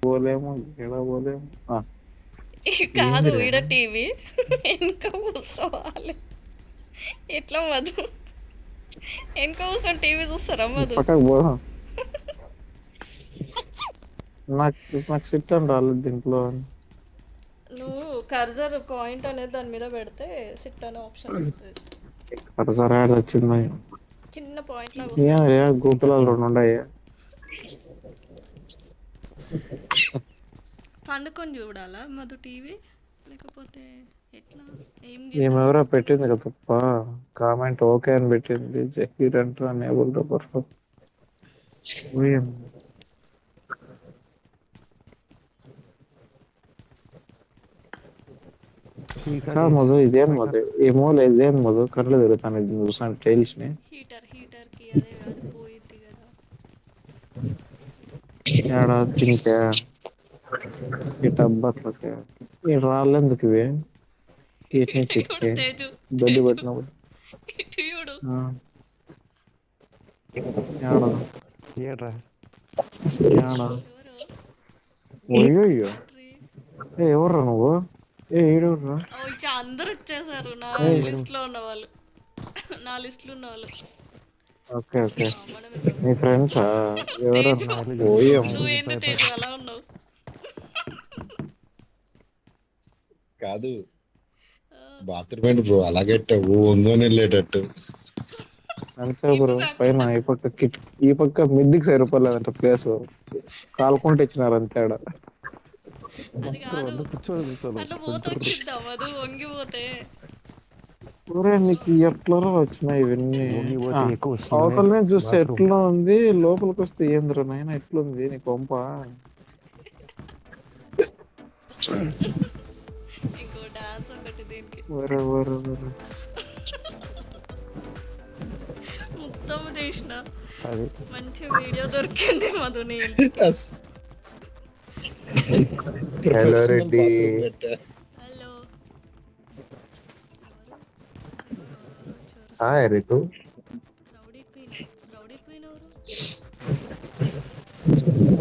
పోలేము ఎడ పోలేము. కాదు ఏందిరా ఈడ టీవీ వెనక కూర్చోవాలి. ఎట్లా మధు వెనక కూర్చొని టీవీ చూస్తారా మధు? పక్కకు పోదాం. నాకు సిట్ అని రాలేదు దీంట్లో. నువ్వు కర్జర్ పాయింట్ అనేది దాని మీద పెడితే సిట్ అనే ఆప్షన్ వస్తుంది. కరసరా వచ్చింది. చిన్న పాయింట్ లాగా వస్తుంది. గూగుల్ 2 ఉన్నాయి. పండుకొని చూడాలా మధు టీవీ, లేకపోతే ఎట్లా? ఏం ఈమెవరో చేద్దాం? పెట్టింది కదా తప్ప కామెంట్ ఓకే అని పెట్టింది. జహీర్ అంటూ అనేబుల్ పర్ఫెక్ట్. మధు ఇదేం మధు ఏమో లేదు. ఇదేం మధు కళ్ళు తిరుగుతాను ఇది చూసాను టైల్స్ ని. హీటర్కి అదే అది పోయింది కదా. ఏడా తింటే ఈ టబ్బట్లకి ఈ రాళ్ళు ఎందుకు ఇవి? వీటిని చూడు చిక్కి తేజు, దొడ్డి తేజు పెట్టినప్పుడు ఇటు చూడు. ఏడా ఏట్రా ఏడా ఎవరు? అయ్యో ఎంట్రీ. ఎవర్రా నువ్వు? ఈడెవర్రా? ఓ ఇక అందరు వచ్చేసారు నా లిస్ట్ లో ఉన్న వాళ్ళు. నా లిస్ట్ లో ఉన్న వాళ్ళు. ఓకే ఓకే మనం వెళ్దాం. నీ ఫ్రెండ్సా? తేజు ఎవరన్నా? పోయాం. నువ్వేంది తేజు అలా ఉన్నావు? కాదు బాత్రూమ్ ఏంటి బ్రో అలాగెట్టావు ఉందని వెళ్ళేటట్టు. అంతే బ్రో. పైన ఈ పక్క ఈ పక్క మిద్దికి సరిపోలేదంట ప్లేస్. కాలుకుంటే ఇచ్చినారు అంతే ఆడ. అది కాదు, కూర్చోదు అట్లా పోతే వచ్చిద్దాం మధు, వంగిపోతే. నీకు ఎట్లా వచ్చినాయి ఇవన్నీ? వంగిపోతే ఎక్కువ వస్తుంది అవతలనే చూస్తే బాత్రూమ్. ఎట్లా ఉంది, లోపలికి వస్తే ఏంద్రా నాయన ఎట్లుంది నీ కొంప? ఇంకో డాన్స్ ఒకటి దీనికి. మొత్తం చేసిన అది మంచి వీడియో దొరికింది మధు నీ ఇంటికి. Hello Reddy. Hello. Hi Ritu. Rowdy queen. Rowdy queen ఎవరు?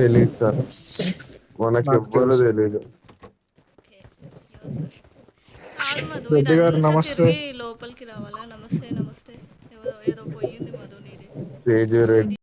తెలీదు సార్, మనకి ఎవ్వరూ తెలీదు. ఓకే, కాదు మధు రెడ్డి గారు ఇదంతా నమస్తే. తిరిగి లోపలికి రావాలా? నమస్తే నమస్తే. ఏదో పోయింది మధు నీది. తేజు రెడ్డి.